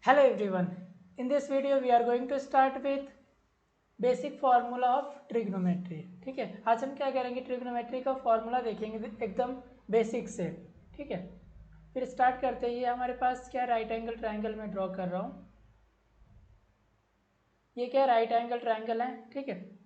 Hello everyone. In this video we are going to start with basic formula of trigonometry. ठीक है, आज हम क्या करेंगे, ट्रिग्नोमेट्री का फार्मूला देखेंगे एकदम बेसिक से। ठीक है, फिर स्टार्ट करते ही हमारे पास क्या राइट एंगल ट्रायंगल में ड्रॉ कर रहा हूँ। ये क्या राइट एंगल ट्रायंगल है। ठीक है,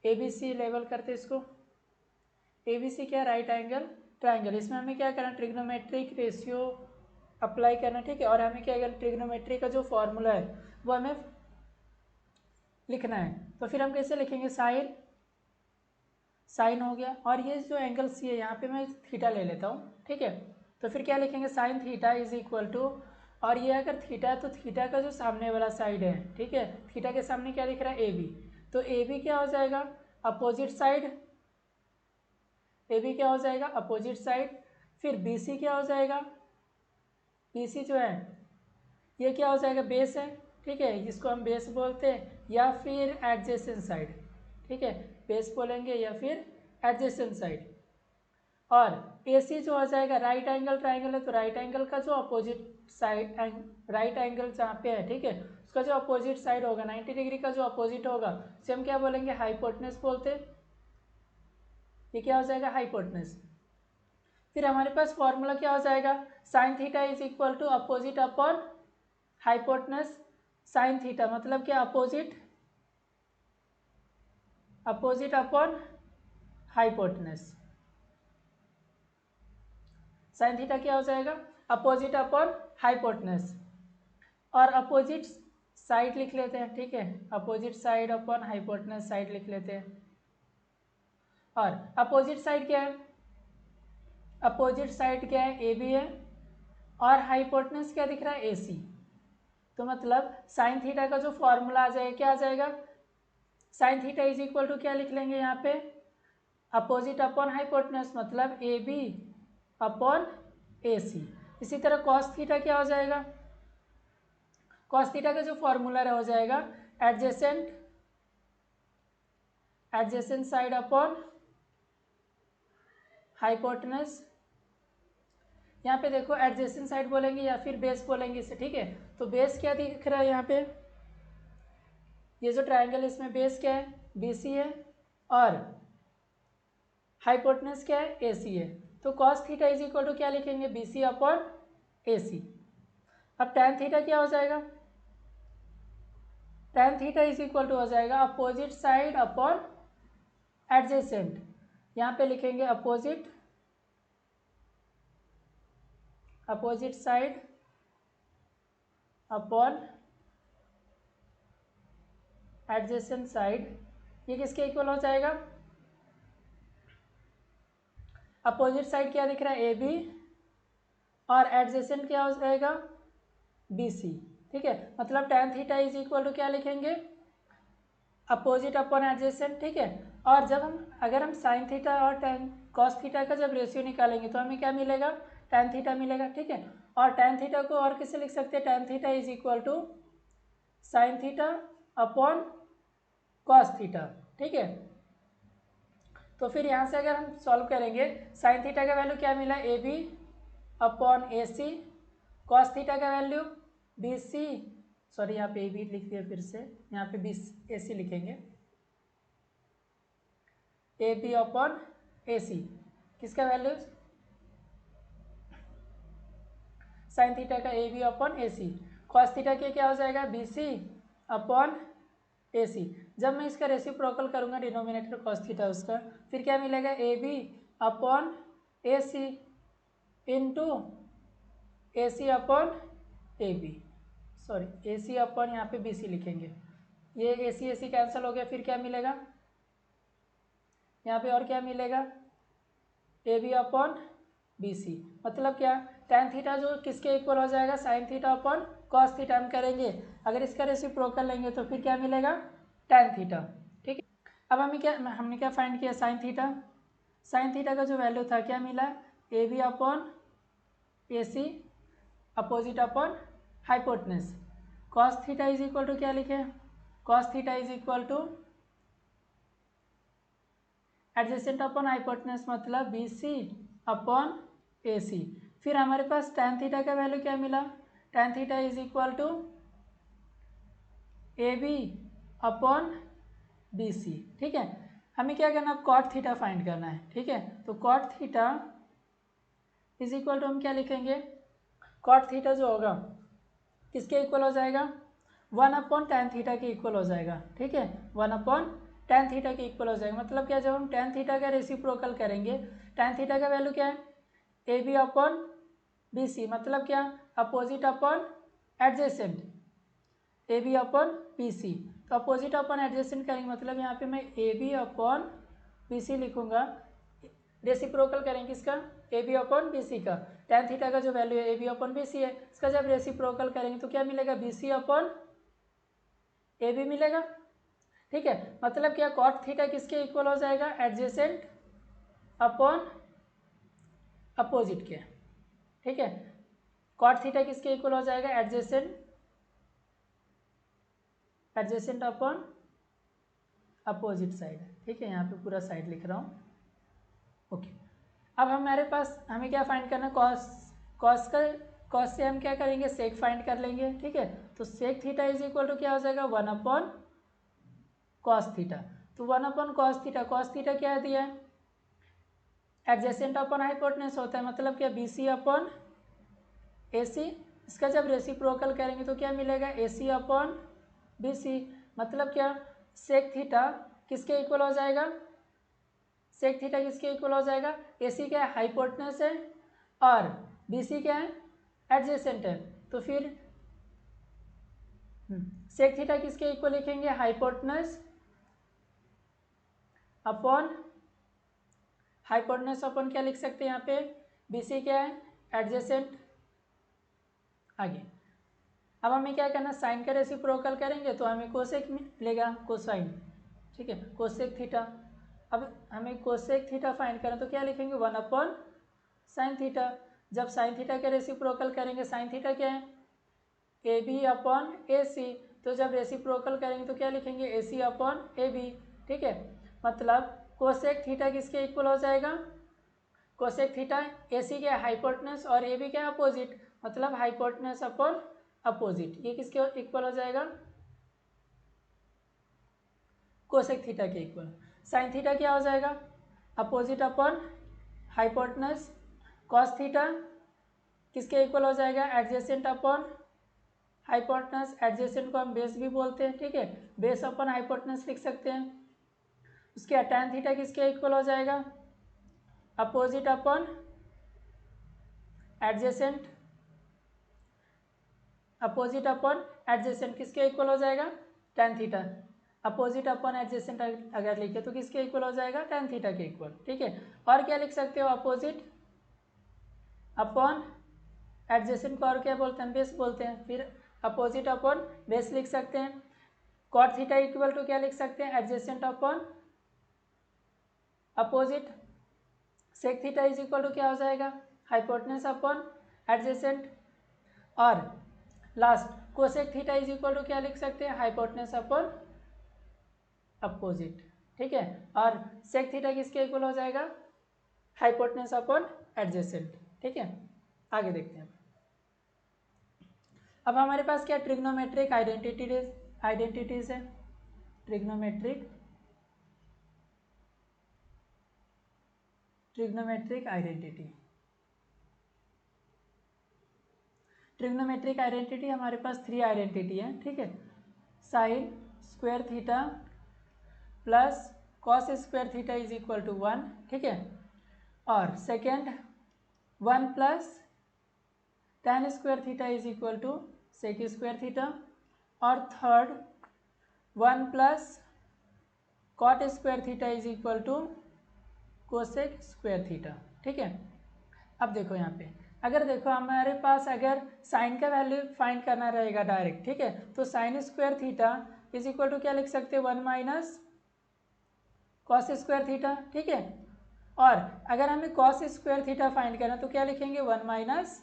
ABC लेवल करते इसको। ABC क्या राइट एंगल ट्रायंगल, इसमें हमें क्या करना, ट्रिग्नोमेट्रिक रेशियो अप्लाई करना। ठीक है, और हमें क्या करना, ट्रिग्नोमेट्री का जो फॉर्मूला है वो हमें लिखना है। तो फिर हम कैसे लिखेंगे, साइन हो गया, और ये जो एंगल सी है यहाँ पे मैं थीटा ले लेता हूँ। ठीक है, तो फिर क्या लिखेंगे, sine theta is equal to, और ये अगर थीटा है तो थीटा का जो सामने वाला साइड है, ठीक है, थीटा के सामने क्या दिख रहा है, AB। तो AB क्या हो जाएगा, अपोजिट साइड। AB क्या हो जाएगा, अपोजिट साइड। फिर BC क्या हो जाएगा, BC जो है ये क्या हो जाएगा, बेस है। ठीक है, जिसको हम बेस बोलते हैं, या फिर एडजेसेंट साइड। ठीक है, बेस बोलेंगे या फिर एडजेसेंट साइड। और AC जो हो जाएगा, राइट एंगल ट्राइंगल है तो राइट एंगल का जो अपोजिट साइड, राइट एंगल जहाँ पे है, ठीक है, उसका जो अपोजिट साइड होगा, 90 डिग्री का जो अपोजिट होगा, उसे हम क्या बोलेंगे, हाइपोटेनस बोलते हैं। ये क्या हो जाएगा, हाइपोटेनस। फिर हमारे पास फॉर्मूला क्या हो जाएगा, sine theta is equal to opposite upon hypotenuse sine theta, मतलब क्या, opposite upon hypotenuse. Sine theta क्या हो जाएगा, अपोजिट अपॉन हाइपोटेनस। और अपोजिट साइड लिख लेते हैं। ठीक है, opposite side upon hypotenuse side लिख लेते हैं। और अपोजिट साइड क्या है, अपोजिट साइड क्या है, AB है, और हाइपोटेनस क्या दिख रहा है, AC। तो मतलब साइन थीटा का जो फॉर्मूला आ जाएगा, क्या आ जाएगा, sine theta is equal to क्या लिख लेंगे यहाँ पे, अपोजिट अपॉन हाइपोटेनस, मतलब AB अपॉन AC। इसी तरह कॉस थीटा क्या हो जाएगा, कॉस थीटा का जो फॉर्मूला हो जाएगा, एडजेसेंट साइड अपॉन हाइपोटेनस। यहाँ पे देखो एडजेसेंट साइड बोलेंगे या फिर बेस बोलेंगे इसे। ठीक है, तो बेस क्या दिख रहा है यहाँ पे, ये जो ट्रायंगल है इसमें बेस क्या है, BC है, और हाइपोटेनस क्या है, AC है। तो cos theta is equal to क्या लिखेंगे, BC अपॉन AC। अब टैन थीटा क्या हो जाएगा, tan theta is equal to हो जाएगा अपोजिट साइड अपॉन एडजेसेंट। यहाँ पे लिखेंगे opposite side upon adjacent side. ये किसके इक्वल हो जाएगा, अपोजिट साइड क्या दिख रहा है, AB, और एडजेसेंट क्या हो जाएगा, BC। ठीक है, मतलब tan theta is equal to क्या लिखेंगे, अपोजिट अपॉन एडजेसेंट। ठीक है, और जब हम अगर हम साइन थीटा और टैन कॉस थीटा का जब रेशियो निकालेंगे तो हमें क्या मिलेगा, टैन थीटा मिलेगा। ठीक है, और टैन थीटा को और किससे लिख सकते हैं, tan theta is equal to sine theta upon cos theta. ठीक है, तो फिर यहाँ से अगर हम सॉल्व करेंगे, साइन थीटा का वैल्यू क्या मिला, AB upon AC, cos theta का वैल्यू BC, सॉरी यहाँ पे AB लिख दिया फिर से, यहाँ पे AC लिखेंगे, AB अपॉन AC, किसका वैल्यू, साइन थीटा का AB upon AC। Cos theta के क्या हो जाएगा, BC अपॉन AC। जब मैं इसका रेसिप्रोकल करूंगा डिनोमिनेटर कॉस थीटा उसका, फिर क्या मिलेगा, AB upon AC into AC upon AB, sorry AC upon यहाँ पे BC लिखेंगे। ये AC कैंसिल हो गया, फिर क्या मिलेगा, यहाँ पे और क्या मिलेगा, AB अपॉन BC। मतलब क्या, टैन थीटा जो किसके इक्वल हो जाएगा, sine theta upon cos theta हम करेंगे। अगर इसका रेसिप्रोकल लेंगे तो फिर क्या मिलेगा, टैन थीटा। ठीक है, अब हमने क्या फाइंड किया, साइन थीटा का जो वैल्यू था क्या मिला, AB upon AC opposite upon hypotenuse. Cos theta is equal to क्या लिखे, cos theta is equal to adjacent upon hypotenuse, मतलब BC अपॉन AC। फिर हमारे पास टैन थीटा का वैल्यू क्या मिला, tan theta is equal to A B upon B C. ठीक है, हमें क्या करना है, कॉट थीटा फाइंड करना है। ठीक है, तो cot theta is equal to हम क्या लिखेंगे, कॉट थीटा जो होगा किसके इक्वल हो जाएगा, 1/tan थीटा के इक्वल हो जाएगा। ठीक है, 1/tan थीटा के इक्वल हो जाएगा। मतलब क्या, जब हम tan थीटा का रेसिप्रोकल करेंगे, tan थीटा का वैल्यू क्या है, A B upon B C. मतलब क्या, opposite upon adjacent, A B upon B C. तो अपोजिट अपॉन एडजेसेंट करेंगे, मतलब यहाँ पे मैं A B upon B C लिखूँगा। रेसिप्रोकल करेंगे इसका, A B upon B C का। tan थीटा का जो वैल्यू है A B upon B C है, इसका जब रेसिप्रोकल करेंगे तो क्या मिलेगा, B C upon A B मिलेगा। ठीक है, मतलब क्या, कॉट थीटा किसके इक्वल हो जाएगा, एडजेसेंट अपॉन अपोजिट के। ठीक है, कॉट थीटा किसके इक्वल हो जाएगा, एडजेसेंट अपॉन अपोजिट साइड। ठीक है, यहाँ पे पूरा साइड लिख रहा हूँ। ओके, अब हमारे पास हमें क्या फाइंड करना है, कॉस से हम क्या करेंगे, सेक फाइंड कर लेंगे। ठीक है, तो sec theta is equal to क्या हो जाएगा, 1/cos थीटा। तो 1/cos थीटा क्या दिया है, एडजेसेंट अपॉन हाइपोटेनस होता है। मतलब क्या, बी सी अपॉन ए सी। इसका जब रेसिप्रोकल करेंगे तो क्या मिलेगा, ए सी अपॉन बी सी। मतलब क्या, सेक थीटा किसके इक्वल हो जाएगा, सेक थीटा किसके इक्वल हो जाएगा, ए सी क्या है, हाइपोटेनस है, और बी सी क्या है, एडजेसेंट है। तो फिर सेक थीटा किसके इक्वल लिखेंगे, हाइपोटेनस अपॉन क्या लिख सकते हैं यहाँ पे, बी सी क्या है, एडजेसेंट। आगे अब हमें क्या करना, साइन का रेसिप्रोकल करेंगे तो हमें कोसेक मिलेगा, कोसाइन। ठीक है, कोसेक थीटा। अब हमें कोसेक थीटा फाइंड करना तो क्या लिखेंगे, 1/sin थीटा। जब साइन थीटा के रेसिप्रोकल करेंगे, साइन थीटा क्या है, ए बी अपॉन ए सी। तो जब रेसिप्रोकल करेंगे तो क्या लिखेंगे, ए सी अपॉन ए बी। ठीक है, मतलब कोसेक थीटा किसके इक्वल हो जाएगा, कोसेक थीटा ए सी के हाइपोटेनस और ए बी के अपोजिट, मतलब हाइपोटेनस अपॉन अपोजिट। ये किसके इक्वल हो जाएगा, कोसेक थीटा के इक्वल। साइन थीटा क्या हो जाएगा, opposite upon hypotenuse. Cos theta किसके इक्वल हो जाएगा, एडजेसेंट अपॉन हाइपोटेनस। एडजेसेंट को हम बेस भी बोलते हैं। ठीक है, बेस अपॉन हाइपोटेनस लिख सकते हैं। उसके tan थीटा किसके इक्वल हो जाएगा, opposite upon adjacent. Opposite upon adjacent किसके इक्वल हो जाएगा, tan theta. Opposite upon adjacent अगर लिखे तो किसके इक्वल हो जाएगा, tan थीटा के इक्वल। ठीक है, और क्या लिख सकते हो, अपोजिट अपॉन एडजेसेंट को और क्या बोलते हैं, बेस बोलते हैं। फिर अपोजिट अपॉन बेस लिख सकते हैं। कॉट थीटा इक्वल टू क्या लिख सकते हैं, adjacent upon opposite. Sec theta is equal to क्या हो जाएगा, हाइपोटेनस अपॉन एडजेसेंट। और last cosec theta is equal to क्या लिख सकते हैं, हाइपोटेनस अपॉन अपोजिट। ठीक है, और सेक थीटा किसके इक्वल हो जाएगा, हाइपोटेनस अपॉन एडजेसेंट। ठीक है, आगे देखते हैं। अब हमारे पास क्या, ट्रिग्नोमेट्रिक आइडेंटिटीज है। ट्रिग्नोमेट्रिक आइडेंटिटी हमारे पास 3 आइडेंटिटी है। ठीक है, sine square theta plus cos square theta is equal to 1। ठीक है, और second 1 plus tan square theta is equal to sec square theta, और third 1 plus cot square theta is equal to cosec square theta. ठीक है, अब देखो यहाँ पे, अगर देखो हमारे पास अगर साइन का वैल्यू फाइंड करना रहेगा डायरेक्ट, ठीक है, तो sine square theta is equal to क्या लिख सकते हैं, 1 माइनस कॉस स्क्वायर थीटा। ठीक है, और अगर हमें कॉस स्क्वायर थीटा फाइंड करना तो क्या लिखेंगे, 1 माइनस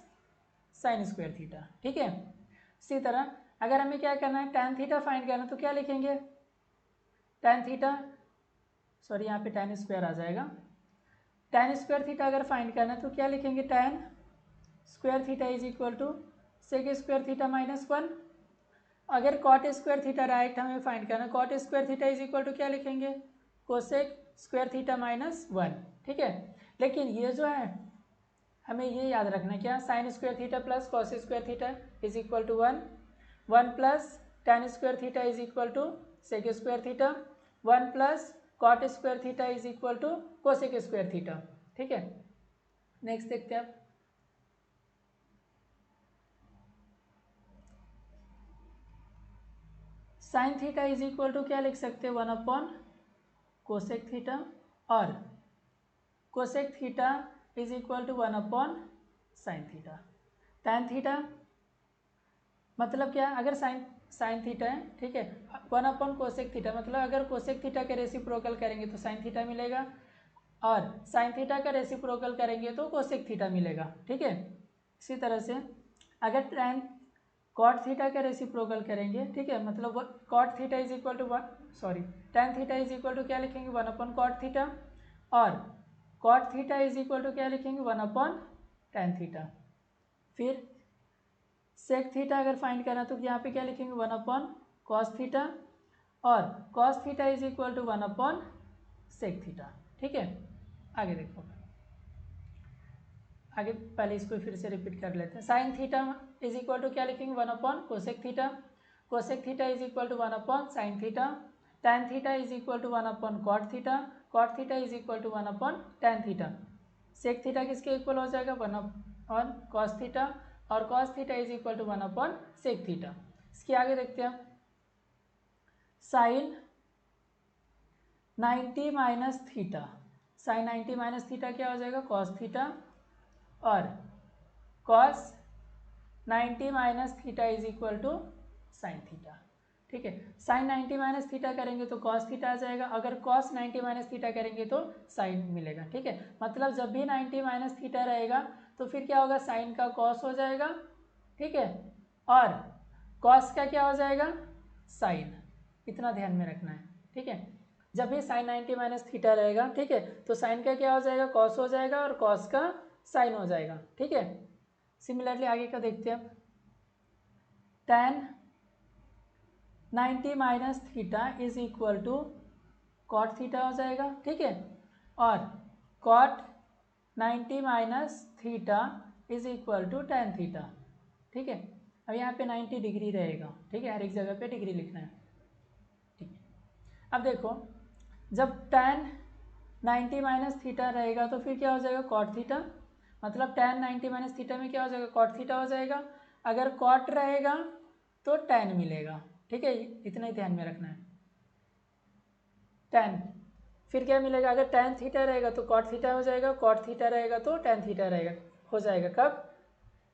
साइन स्क्वायर थीटा। ठीक है, इसी तरह अगर हमें क्या करना है, tan थीटा फाइंड करना तो क्या लिखेंगे, tan थीटा, सॉरी यहाँ पे tan स्क्वायर आ जाएगा। tan स्क्वायर थीटा अगर फाइंड करना है तो क्या लिखेंगे, tan square theta is equal to sec square theta minus 1। अगर कॉट स्क्वायर थीटा राइट हमें फाइंड करना, cot square theta is equal to क्या लिखेंगे, कोसेक स्क्वायर थीटा माइनस 1, ठीक है। लेकिन ये जो है हमें ये याद रखना क्या, sine square theta plus cos square theta is equal to 1, 1 plus tan square theta is equal to sec square theta, 1 plus cot square theta is equal to cosec square theta, ठीक है। नेक्स्ट देखते हैं आप, sine theta is equal to क्या लिख सकते हैं, 1 upon cosec theta, और cosec theta is equal to 1 upon sine theta. Tan theta मतलब क्या, अगर साइन थीटा है, ठीक है, 1 अपॉन कोसेक थीटा मतलब अगर कोसेक थीटा के रेसिप्रोकल करेंगे तो साइन थीटा मिलेगा, और साइन थीटा का रेसिप्रोकल करेंगे तो कोसेक थीटा मिलेगा, ठीक है। इसी तरह से अगर टैन कॉट थीटा का रेसिप्रोकल करेंगे, ठीक है, मतलब cot theta is equal to tan theta is equal to क्या लिखेंगे, 1 अपॉन कॉट थीटा, और cot theta is equal to क्या लिखेंगे, 1 अपॉन टैन थीटा। फिर सेक थीटा अगर फाइंड करना तो यहाँ पे क्या लिखेंगे, 1 अपॉन कॉस थीटा, और cos theta is equal to 1 upon sec theta, ठीक है। आगे देखो, आगे पहले इसको फिर से रिपीट कर लेते हैं। Sine theta is equal to क्या लिखेंगे, 1 upon cosec theta, cosec theta is equal to 1 upon sine theta, tan theta is equal to 1 upon cot theta, cot theta is equal to 1 upon tan theta. Sec theta किसके इक्वल हो जाएगा, 1 upon cos theta, और cos theta is equal to 1 upon sec theta. इसके आगे देखते हैं, sine 90 minus theta, sign 90 minus theta क्या हो जाएगा, कॉस थीटा, और cos 90 minus theta is equal to sine theta, ठीक है। साइन 90 माइनस थीटा करेंगे तो कॉस थीटा आ जाएगा, अगर कॉस 90 माइनस थीटा करेंगे तो साइन मिलेगा, ठीक है। मतलब जब भी 90 माइनस थीटा रहेगा तो फिर क्या होगा, साइन का कॉस हो जाएगा, ठीक है, और कॉस का क्या हो जाएगा, साइन। इतना ध्यान में रखना है, ठीक है। जब भी साइन 90 माइनस थीटा रहेगा, ठीक है, तो साइन का क्या हो जाएगा, कॉस हो जाएगा, और कॉस का साइन हो जाएगा, ठीक है। सिमिलरली आगे का देखते हैं, tan 90 minus theta is equal to cot theta हो जाएगा, ठीक है, और cot 90 minus theta is equal to tan theta, ठीक है। अब यहाँ पे 90 डिग्री रहेगा, ठीक है, हर एक जगह पे डिग्री लिखना है, ठीक है। अब देखो, जब tan 90 माइनस थीटा रहेगा तो फिर क्या हो जाएगा, कॉट थीटा, मतलब tan 90 माइनस थीटा में क्या हो जाएगा, कॉट थीटा हो जाएगा, अगर कॉट रहेगा तो tan मिलेगा, ठीक है, इतना ही ध्यान में रखना है। tan फिर क्या मिलेगा, अगर tan थीटा रहेगा तो कॉट थीटा हो जाएगा, कॉट थीटा रहेगा तो tan थीटा रहेगा, हो जाएगा कब,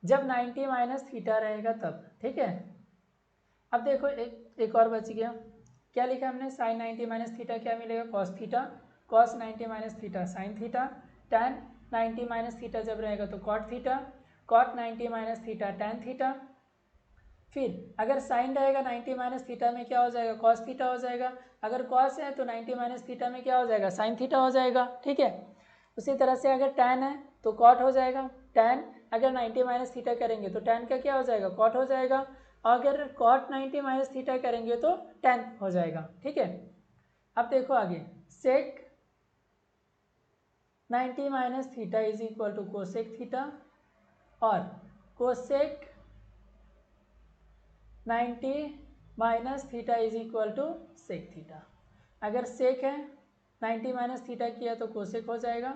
जब 90 माइनस थीटा रहेगा तब, ठीक है। अब देखो एक और बच गया, क्या लिखा हमने, साइन 90 माइनस थीटा क्या मिलेगा, cos theta, cos 90 minus theta sine theta, tan 90 minus theta जब रहेगा तो cot theta, cot 90 minus theta tan theta. फिर अगर साइन रहेगा 90 माइनस थीटा में क्या हो जाएगा, कॉस थीटा हो जाएगा, अगर कॉस है तो 90 माइनस थीटा में क्या हो जाएगा, साइन थीटा हो जाएगा, ठीक है। उसी तरह से अगर टैन है तो कॉट हो जाएगा, टैन अगर 90 माइनस थीटा करेंगे तो टैन का क्या हो जाएगा, कॉट हो जाएगा, अगर कॉट 90 माइनस थीटा करेंगे तो टैन हो जाएगा, ठीक है। अब देखो आगे, sec 90 minus theta is equal to cosec theta, और cosec 90 minus theta is equal to sec theta. अगर सेक है 90 माइनस थीटा किया तो कोसेक हो जाएगा,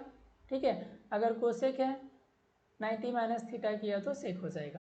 ठीक है, अगर कोसेक है 90 माइनस थीटा किया तो सेक हो जाएगा।